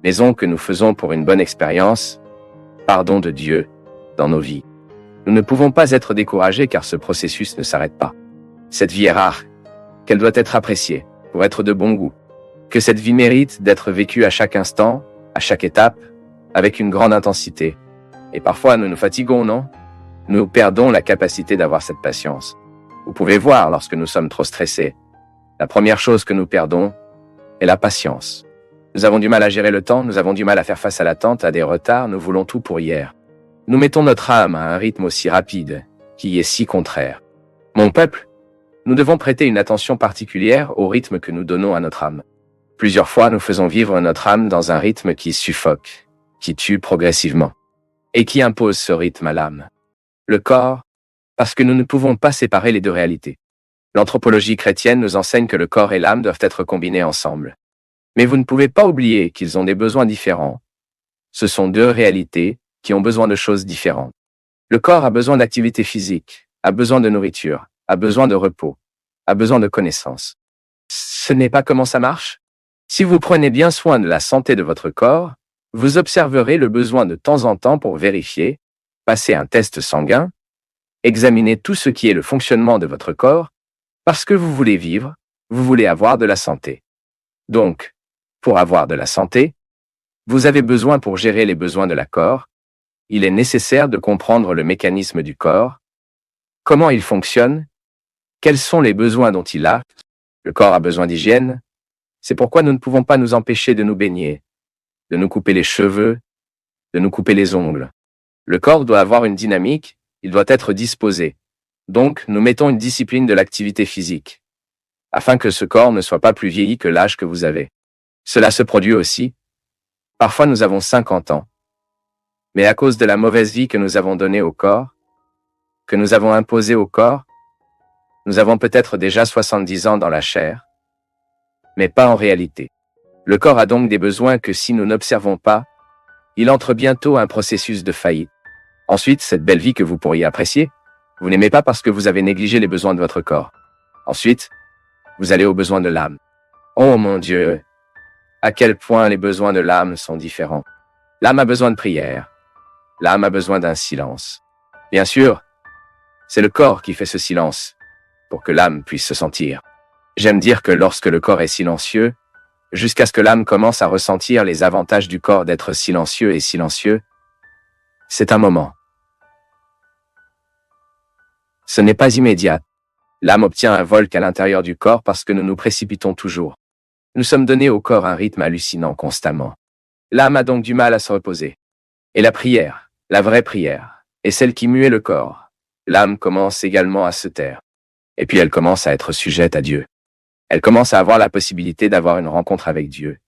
maison que nous faisons pour une bonne expérience, pardon de Dieu, dans nos vies. Nous ne pouvons pas être découragés car ce processus ne s'arrête pas. Cette vie est rare, qu'elle doit être appréciée, pour être de bon goût. Que cette vie mérite d'être vécue à chaque instant, à chaque étape, avec une grande intensité. Et parfois nous nous fatiguons, non? Nous perdons la capacité d'avoir cette patience. Vous pouvez voir lorsque nous sommes trop stressés. La première chose que nous perdons est la patience. Nous avons du mal à gérer le temps, nous avons du mal à faire face à l'attente, à des retards, nous voulons tout pour hier. Nous mettons notre âme à un rythme aussi rapide, qui est si contraire. Mon peuple, nous devons prêter une attention particulière au rythme que nous donnons à notre âme. Plusieurs fois, nous faisons vivre notre âme dans un rythme qui suffoque, qui tue progressivement, et qui impose ce rythme à l'âme. Le corps, parce que nous ne pouvons pas séparer les deux réalités. L'anthropologie chrétienne nous enseigne que le corps et l'âme doivent être combinés ensemble. Mais vous ne pouvez pas oublier qu'ils ont des besoins différents. Ce sont deux réalités qui ont besoin de choses différentes. Le corps a besoin d'activité physique, a besoin de nourriture, a besoin de repos, a besoin de connaissances. Ce n'est pas comment ça marche? Si vous prenez bien soin de la santé de votre corps, vous observerez le besoin de temps en temps pour vérifier, passer un test sanguin, examiner tout ce qui est le fonctionnement de votre corps, parce que vous voulez vivre, vous voulez avoir de la santé. Donc, pour avoir de la santé, vous avez besoin pour gérer les besoins de la corps, il est nécessaire de comprendre le mécanisme du corps, comment il fonctionne, quels sont les besoins dont il a. Le corps a besoin d'hygiène, c'est pourquoi nous ne pouvons pas nous empêcher de nous baigner, de nous couper les cheveux, de nous couper les ongles. Le corps doit avoir une dynamique, il doit être disposé. Donc, nous mettons une discipline de l'activité physique, afin que ce corps ne soit pas plus vieilli que l'âge que vous avez. Cela se produit aussi. Parfois nous avons 50 ans, mais à cause de la mauvaise vie que nous avons donnée au corps, que nous avons imposée au corps, nous avons peut-être déjà 70 ans dans la chair, mais pas en réalité. Le corps a donc des besoins que si nous n'observons pas, il entre bientôt un processus de faillite. Ensuite, cette belle vie que vous pourriez apprécier, vous n'aimez pas parce que vous avez négligé les besoins de votre corps. Ensuite, vous allez aux besoins de l'âme. Oh mon Dieu, à quel point les besoins de l'âme sont différents. L'âme a besoin de prière. L'âme a besoin d'un silence. Bien sûr, c'est le corps qui fait ce silence, pour que l'âme puisse se sentir. J'aime dire que lorsque le corps est silencieux, jusqu'à ce que l'âme commence à ressentir les avantages du corps d'être silencieux et silencieux, c'est un moment. Ce n'est pas immédiat. L'âme obtient un vol qu'à l'intérieur du corps parce que nous nous précipitons toujours. Nous sommes donnés au corps un rythme hallucinant constamment. L'âme a donc du mal à se reposer. Et la prière, la vraie prière, est celle qui muait le corps. L'âme commence également à se taire. Et puis elle commence à être sujette à Dieu. Elle commence à avoir la possibilité d'avoir une rencontre avec Dieu.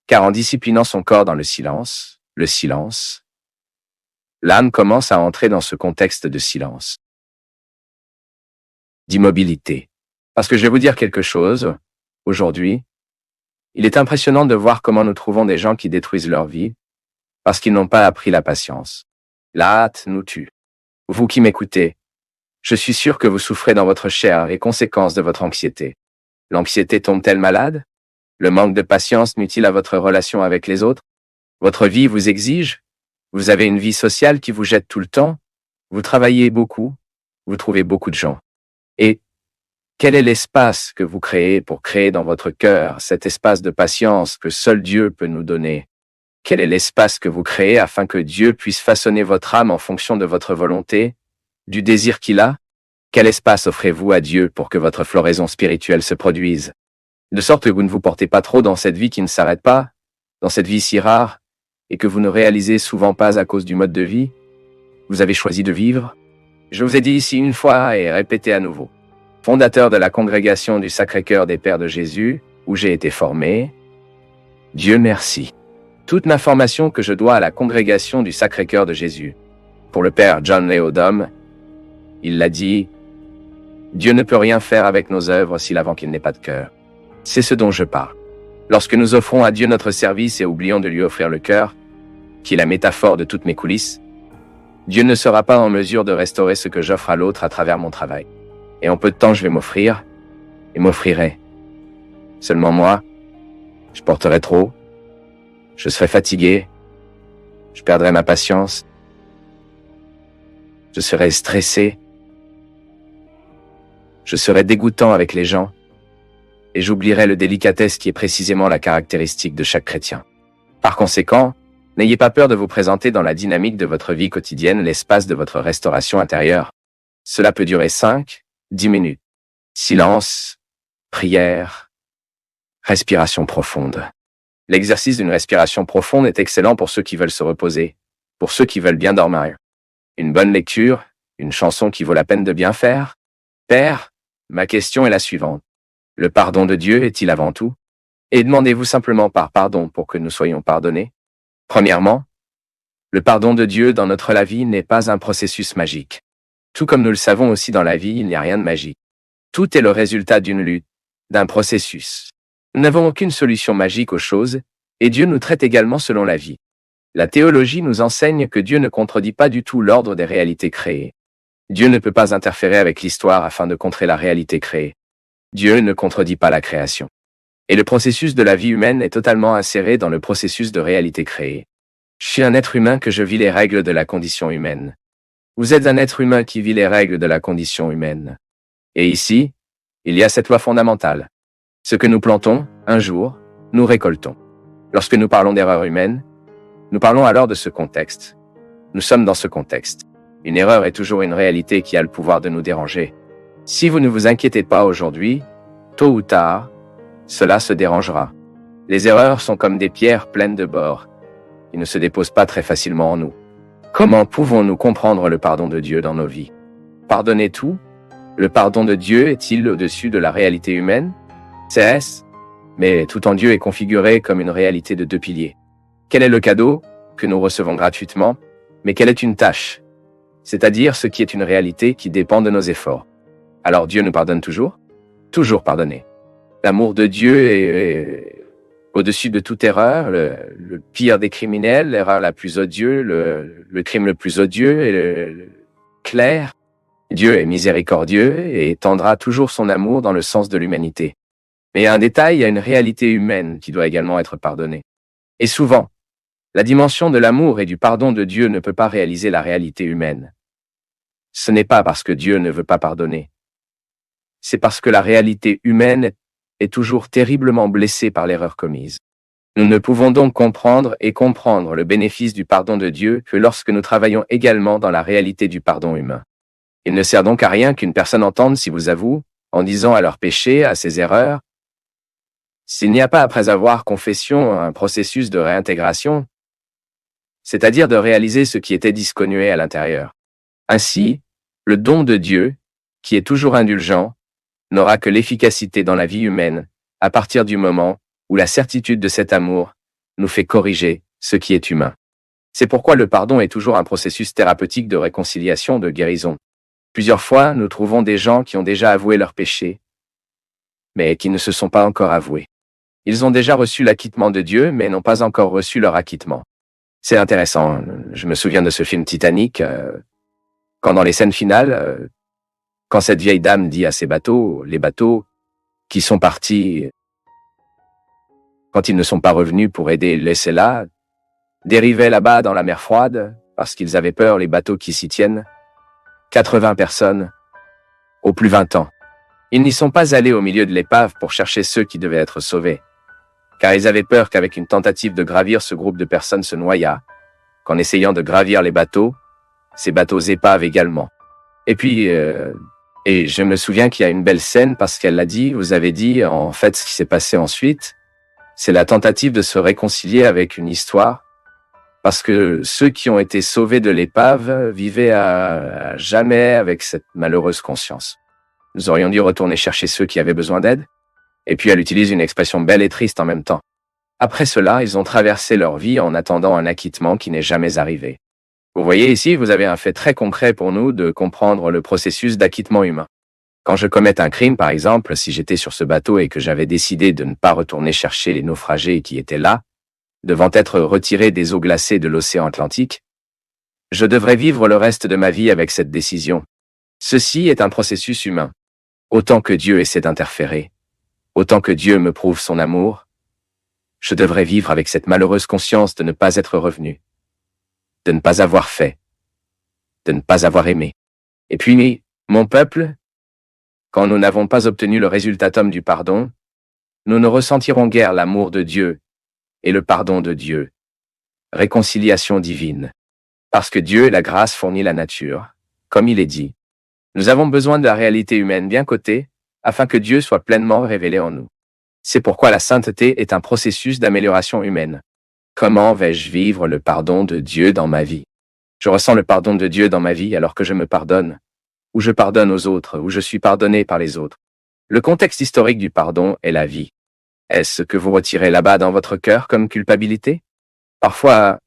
Car en disciplinant son corps dans le silence, l'âme commence à entrer dans ce contexte de silence, d'immobilité. Parce que je vais vous dire quelque chose, aujourd'hui, il est impressionnant de voir comment nous trouvons des gens qui détruisent leur vie, parce qu'ils n'ont pas appris la patience. La hâte nous tue. Vous qui m'écoutez, je suis sûr que vous souffrez dans votre chair les conséquences de votre anxiété. L'anxiété tombe-t-elle malade? Le manque de patience nuit-il à votre relation avec les autres? Votre vie vous exige? Vous avez une vie sociale qui vous jette tout le temps? Vous travaillez beaucoup? Vous trouvez beaucoup de gens? Et quel est l'espace que vous créez pour créer dans votre cœur cet espace de patience que seul Dieu peut nous donner? Quel est l'espace que vous créez afin que Dieu puisse façonner votre âme en fonction de votre volonté, du désir qu'il a? Quel espace offrez-vous à Dieu pour que votre floraison spirituelle se produise? De sorte que vous ne vous portez pas trop dans cette vie qui ne s'arrête pas, dans cette vie si rare, et que vous ne réalisez souvent pas à cause du mode de vie. Vous avez choisi de vivre. Je vous ai dit ici une fois et répété à nouveau. Fondateur de la congrégation du Sacré-Cœur des Pères de Jésus, où j'ai été formé, Dieu merci. Toute l'information que je dois à la congrégation du Sacré-Cœur de Jésus. Pour le Père John Léodome, il l'a dit, Dieu ne peut rien faire avec nos œuvres s'il avant qu'il n'ait pas de cœur. C'est ce dont je parle. Lorsque nous offrons à Dieu notre service et oublions de lui offrir le cœur, qui est la métaphore de toutes mes coulisses, Dieu ne sera pas en mesure de restaurer ce que j'offre à l'autre à travers mon travail. Et en peu de temps, je vais m'offrir, et m'offrirai. Seulement moi, je porterai trop, Je serai fatigué. Je perdrai ma patience. Je serai stressé. Je serai dégoûtant avec les gens. Et j'oublierai le délicatesse qui est précisément la caractéristique de chaque chrétien. Par conséquent, n'ayez pas peur de vous présenter dans la dynamique de votre vie quotidienne, l'espace de votre restauration intérieure. Cela peut durer 5, 10 minutes. Silence, prière, respiration profonde. L'exercice d'une respiration profonde est excellent pour ceux qui veulent se reposer, pour ceux qui veulent bien dormir. Une bonne lecture, une chanson qui vaut la peine de bien faire. Père, ma question est la suivante. Le pardon de Dieu est-il avant tout? Et demandez-vous simplement par pardon pour que nous soyons pardonnés. Premièrement, le pardon de Dieu dans notre vie n'est pas un processus magique. Tout comme nous le savons aussi dans la vie, il n'y a rien de magique. Tout est le résultat d'une lutte, d'un processus. Nous n'avons aucune solution magique aux choses, et Dieu nous traite également selon la vie. La théologie nous enseigne que Dieu ne contredit pas du tout l'ordre des réalités créées. Dieu ne peut pas interférer avec l'histoire afin de contrer la réalité créée. Dieu ne contredit pas la création. Et le processus de la vie humaine est totalement inséré dans le processus de réalité créée. Je suis un être humain que je vis les règles de la condition humaine. Vous êtes un être humain qui vit les règles de la condition humaine. Et ici, il y a cette loi fondamentale. Ce que nous plantons, un jour, nous récoltons. Lorsque nous parlons d'erreur humaine, nous parlons alors de ce contexte. Nous sommes dans ce contexte. Une erreur est toujours une réalité qui a le pouvoir de nous déranger. Si vous ne vous inquiétez pas aujourd'hui, tôt ou tard, cela se dérangera. Les erreurs sont comme des pierres pleines de bords. Ils ne se déposent pas très facilement en nous. Comment pouvons-nous comprendre le pardon de Dieu dans nos vies? Pardonner tout? Le pardon de Dieu est-il au-dessus de la réalité humaine? C'est-ce? Mais tout en Dieu est configuré comme une réalité de 2 piliers. Quel est le cadeau que nous recevons gratuitement? Mais quelle est une tâche? C'est-à-dire ce qui est une réalité qui dépend de nos efforts. Alors Dieu nous pardonne toujours? Toujours pardonner. L'amour de Dieu est au-dessus de toute erreur, le pire des criminels, l'erreur la plus odieuse, le crime le plus odieux et le clair. Dieu est miséricordieux et tendra toujours son amour dans le sens de l'humanité. Mais il y a un détail, il y a une réalité humaine qui doit également être pardonnée. Et souvent, la dimension de l'amour et du pardon de Dieu ne peut pas réaliser la réalité humaine. Ce n'est pas parce que Dieu ne veut pas pardonner. C'est parce que la réalité humaine est toujours terriblement blessée par l'erreur commise. Nous ne pouvons donc comprendre le bénéfice du pardon de Dieu que lorsque nous travaillons également dans la réalité du pardon humain. Il ne sert donc à rien qu'une personne entende si vous avoue, en disant à leurs péchés, à ses erreurs. S'il n'y a pas après avoir confession un processus de réintégration, c'est-à-dire de réaliser ce qui était disconnué à l'intérieur. Ainsi, le don de Dieu, qui est toujours indulgent, n'aura que l'efficacité dans la vie humaine à partir du moment où la certitude de cet amour nous fait corriger ce qui est humain. C'est pourquoi le pardon est toujours un processus thérapeutique de réconciliation, de guérison. Plusieurs fois, nous trouvons des gens qui ont déjà avoué leurs péchés, mais qui ne se sont pas encore avoués. Ils ont déjà reçu l'acquittement de Dieu, mais n'ont pas encore reçu leur acquittement. C'est intéressant. Je me souviens de ce film Titanic, quand dans les scènes finales, quand cette vieille dame dit à ses bateaux, les bateaux qui sont partis, quand ils ne sont pas revenus pour aider, laissez-la, dérivaient là-bas dans la mer froide, parce qu'ils avaient peur, les bateaux qui s'y tiennent. 80 personnes, au plus 20 ans. Ils n'y sont pas allés au milieu de l'épave pour chercher ceux qui devaient être sauvés, car ils avaient peur qu'avec une tentative de gravir, ce groupe de personnes se noyât, qu'en essayant de gravir les bateaux, ces bateaux épaves également. Et puis, et je me souviens qu'il y a une belle scène parce qu'elle l'a dit, vous avez dit, en fait, ce qui s'est passé ensuite, c'est la tentative de se réconcilier avec une histoire, parce que ceux qui ont été sauvés de l'épave vivaient à jamais avec cette malheureuse conscience. Nous aurions dû retourner chercher ceux qui avaient besoin d'aide. Et puis elle utilise une expression belle et triste en même temps. Après cela, ils ont traversé leur vie en attendant un acquittement qui n'est jamais arrivé. Vous voyez ici, vous avez un fait très concret pour nous de comprendre le processus d'acquittement humain. Quand je commette un crime, par exemple, si j'étais sur ce bateau et que j'avais décidé de ne pas retourner chercher les naufragés qui étaient là, devant être retirés des eaux glacées de l'océan Atlantique, je devrais vivre le reste de ma vie avec cette décision. Ceci est un processus humain. Autant que Dieu essaie d'interférer, autant que Dieu me prouve son amour, Je devrais vivre avec cette malheureuse conscience de ne pas être revenu, de ne pas avoir fait, de ne pas avoir aimé. Et puis, mon peuple, quand nous n'avons pas obtenu le résultatum du pardon, nous ne ressentirons guère l'amour de Dieu et le pardon de Dieu. Réconciliation divine. Parce que Dieu et la grâce fournit la nature, comme il est dit. Nous avons besoin de la réalité humaine bien cotée, afin que Dieu soit pleinement révélé en nous. C'est pourquoi la sainteté est un processus d'amélioration humaine. Comment vais-je vivre le pardon de Dieu dans ma vie? Je ressens le pardon de Dieu dans ma vie alors que je me pardonne, ou je pardonne aux autres, ou je suis pardonné par les autres. Le contexte historique du pardon est la vie. Est-ce ce que vous retirez là-bas dans votre cœur comme culpabilité? Parfois,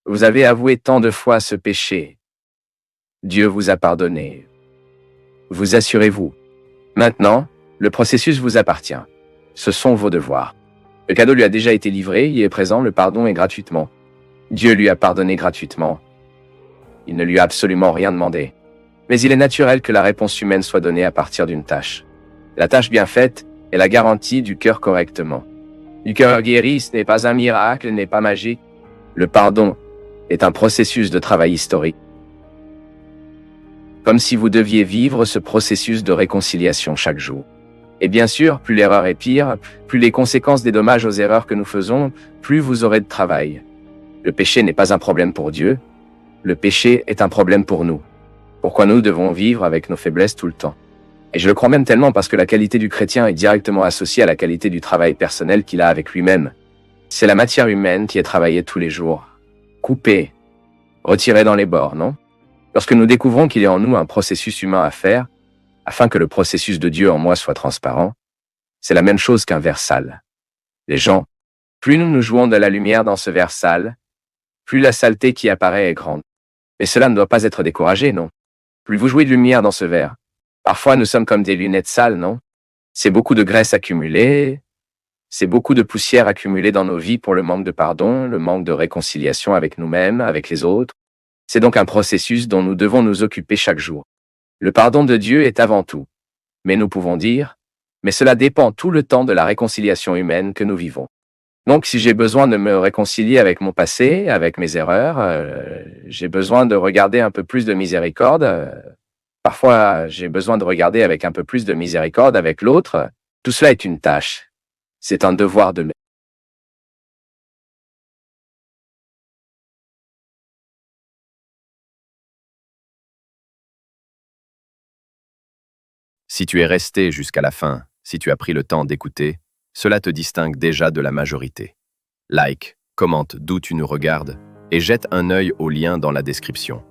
vous avez avoué tant de fois ce péché. Dieu vous a pardonné. Vous assurez-vous. Maintenant, le processus vous appartient. Ce sont vos devoirs. Le cadeau lui a déjà été livré, il est présent, le pardon est gratuitement. Dieu lui a pardonné gratuitement. Il ne lui a absolument rien demandé. Mais il est naturel que la réponse humaine soit donnée à partir d'une tâche. La tâche bien faite est la garantie du cœur correctement. Du cœur guéri, ce n'est pas un miracle, n'est pas magique. Le pardon est un processus de travail historique. Comme si vous deviez vivre ce processus de réconciliation chaque jour. Et bien sûr, plus l'erreur est pire, plus les conséquences des dommages aux erreurs que nous faisons, plus vous aurez de travail. Le péché n'est pas un problème pour Dieu, le péché est un problème pour nous. Pourquoi nous devons vivre avec nos faiblesses tout le temps? Et je le crois même tellement parce que la qualité du chrétien est directement associée à la qualité du travail personnel qu'il a avec lui-même. C'est la matière humaine qui est travaillée tous les jours. Coupée, retirée dans les bords, non? Lorsque nous découvrons qu'il y a en nous un processus humain à faire, afin que le processus de Dieu en moi soit transparent, c'est la même chose qu'un verre sale. Les gens, plus nous nous jouons de la lumière dans ce verre sale, plus la saleté qui apparaît est grande. Mais cela ne doit pas être découragé, non? Plus vous jouez de lumière dans ce verre, parfois nous sommes comme des lunettes sales, non? C'est beaucoup de graisse accumulée, c'est beaucoup de poussière accumulée dans nos vies pour le manque de pardon, le manque de réconciliation avec nous-mêmes, avec les autres. C'est donc un processus dont nous devons nous occuper chaque jour. Le pardon de Dieu est avant tout. Mais nous pouvons dire, mais cela dépend tout le temps de la réconciliation humaine que nous vivons. Donc si j'ai besoin de me réconcilier avec mon passé, avec mes erreurs, j'ai besoin de regarder un peu plus de miséricorde. Parfois, j'ai besoin de regarder avec un peu plus de miséricorde avec l'autre. Tout cela est une tâche. C'est un devoir de Si tu es resté jusqu'à la fin, si tu as pris le temps d'écouter, cela te distingue déjà de la majorité. Like, commente d'où tu nous regardes et jette un œil au lien dans la description.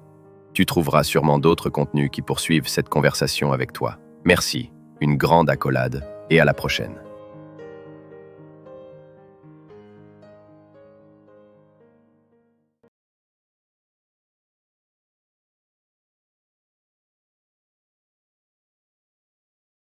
Tu trouveras sûrement d'autres contenus qui poursuivent cette conversation avec toi. Merci, une grande accolade et à la prochaine.